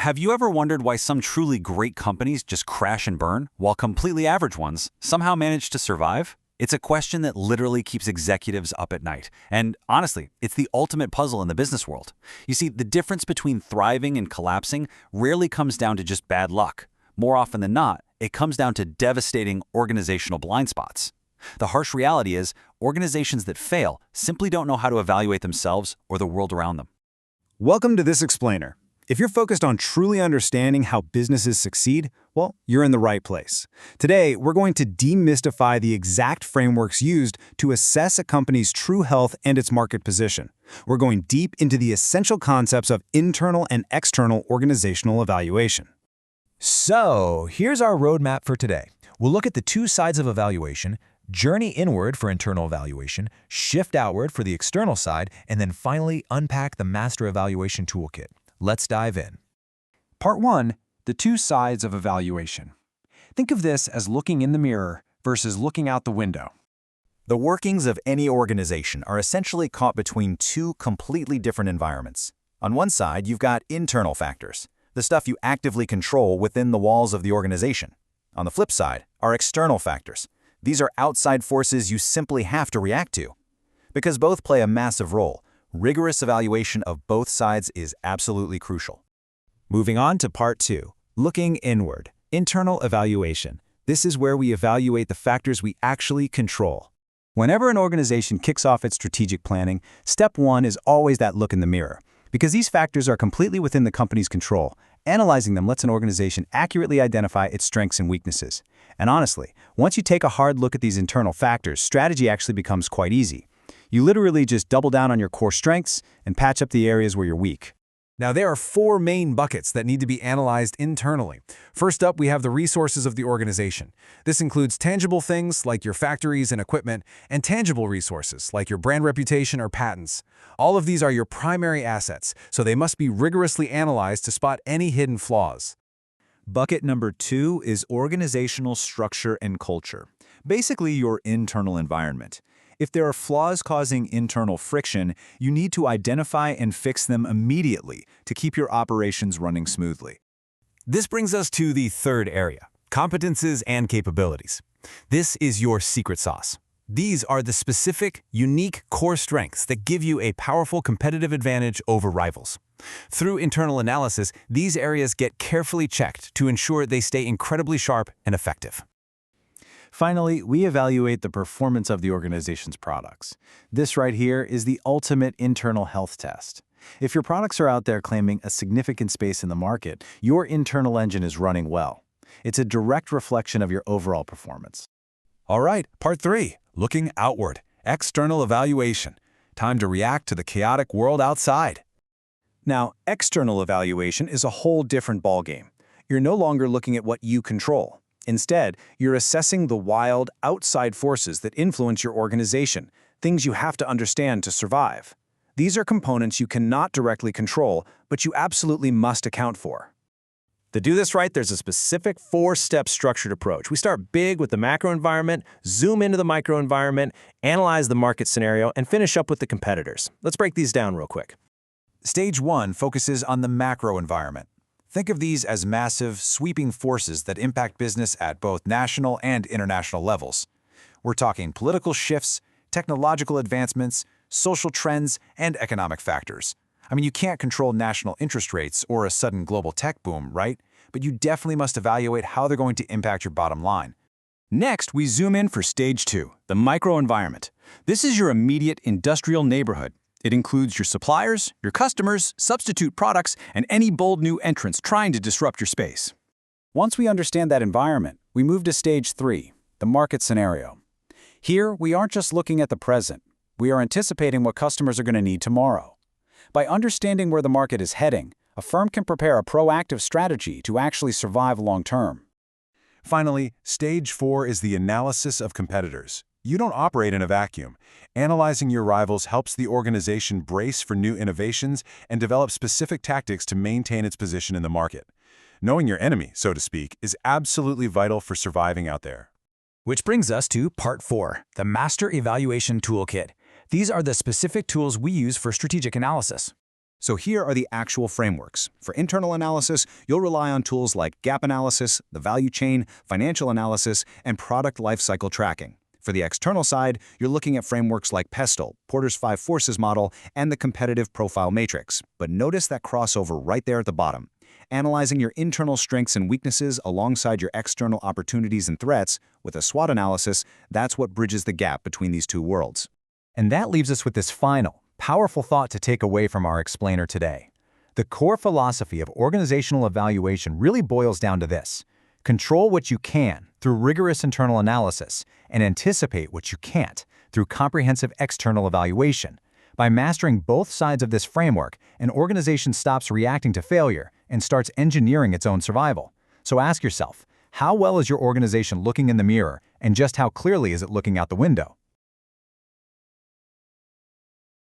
Have you ever wondered why some truly great companies just crash and burn, while completely average ones somehow manage to survive? It's a question that literally keeps executives up at night. And honestly, it's the ultimate puzzle in the business world. You see, the difference between thriving and collapsing rarely comes down to just bad luck. More often than not, it comes down to devastating organizational blind spots. The harsh reality is, organizations that fail simply don't know how to evaluate themselves or the world around them. Welcome to This Explainer. If you're focused on truly understanding how businesses succeed, well, you're in the right place. Today, we're going to demystify the exact frameworks used to assess a company's true health and its market position. We're going deep into the essential concepts of internal and external organizational evaluation. So, here's our roadmap for today. We'll look at the two sides of evaluation: journey inward for internal evaluation, shift outward for the external side, and then finally unpack the master evaluation toolkit. Let's dive in. Part 1. The two sides of evaluation. Think of this as looking in the mirror versus looking out the window. The workings of any organization are essentially caught between two completely different environments. On one side, you've got internal factors, the stuff you actively control within the walls of the organization. On the flip side are external factors. These are outside forces you simply have to react to. Because both play a massive role, rigorous evaluation of both sides is absolutely crucial. Moving on to Part 2, looking inward, internal evaluation. This is where we evaluate the factors we actually control. Whenever an organization kicks off its strategic planning, step 1 is always that look in the mirror. Because these factors are completely within the company's control, analyzing them lets an organization accurately identify its strengths and weaknesses. And honestly, once you take a hard look at these internal factors, strategy actually becomes quite easy. You literally just double down on your core strengths and patch up the areas where you're weak. Now, there are four main buckets that need to be analyzed internally. First up, we have the resources of the organization. This includes tangible things like your factories and equipment, and tangible resources like your brand reputation or patents. All of these are your primary assets, so they must be rigorously analyzed to spot any hidden flaws. Bucket number 2 is organizational structure and culture, basically your internal environment. If there are flaws causing internal friction, you need to identify and fix them immediately to keep your operations running smoothly. This brings us to the third area: competencies and capabilities. This is your secret sauce. These are the specific, unique core strengths that give you a powerful competitive advantage over rivals. Through internal analysis, these areas get carefully checked to ensure they stay incredibly sharp and effective. Finally, we evaluate the performance of the organization's products. This right here is the ultimate internal health test. If your products are out there claiming a significant space in the market, your internal engine is running well. It's a direct reflection of your overall performance. All right, Part 3, looking outward, external evaluation. Time to react to the chaotic world outside. Now, external evaluation is a whole different ballgame. You're no longer looking at what you control. Instead, you're assessing the wild, outside forces that influence your organization, things you have to understand to survive. These are components you cannot directly control, but you absolutely must account for. To do this right, there's a specific 4-step structured approach. We start big with the macro environment, zoom into the micro environment, analyze the market scenario, and finish up with the competitors. Let's break these down real quick. Stage 1 focuses on the macro environment. Think of these as massive, sweeping forces that impact business at both national and international levels. We're talking political shifts, technological advancements, social trends, and economic factors. I mean, you can't control national interest rates or a sudden global tech boom, right? But you definitely must evaluate how they're going to impact your bottom line. Next, we zoom in for Stage 2, the microenvironment. This is your immediate industrial neighborhood. It includes your suppliers, your customers, substitute products, and any bold new entrants trying to disrupt your space. Once we understand that environment, we move to Stage 3, the market scenario. Here, we aren't just looking at the present. We are anticipating what customers are going to need tomorrow. By understanding where the market is heading, a firm can prepare a proactive strategy to actually survive long-term. Finally, Stage 4 is the analysis of competitors. You don't operate in a vacuum. Analyzing your rivals helps the organization brace for new innovations and develop specific tactics to maintain its position in the market. Knowing your enemy, so to speak, is absolutely vital for surviving out there. Which brings us to Part 4, the Master Evaluation Toolkit. These are the specific tools we use for strategic analysis. So here are the actual frameworks. For internal analysis, you'll rely on tools like gap analysis, the value chain, financial analysis, and product lifecycle tracking. For the external side, you're looking at frameworks like PESTLE, Porter's 5 Forces model, and the competitive profile matrix. But notice that crossover right there at the bottom. Analyzing your internal strengths and weaknesses alongside your external opportunities and threats with a SWOT analysis, that's what bridges the gap between these two worlds. And that leaves us with this final, powerful thought to take away from our explainer today. The core philosophy of organizational evaluation really boils down to this: control what you can through rigorous internal analysis and anticipate what you can't through comprehensive external evaluation. By mastering both sides of this framework, an organization stops reacting to failure and starts engineering its own survival. So ask yourself, how well is your organization looking in the mirror, and just how clearly is it looking out the window?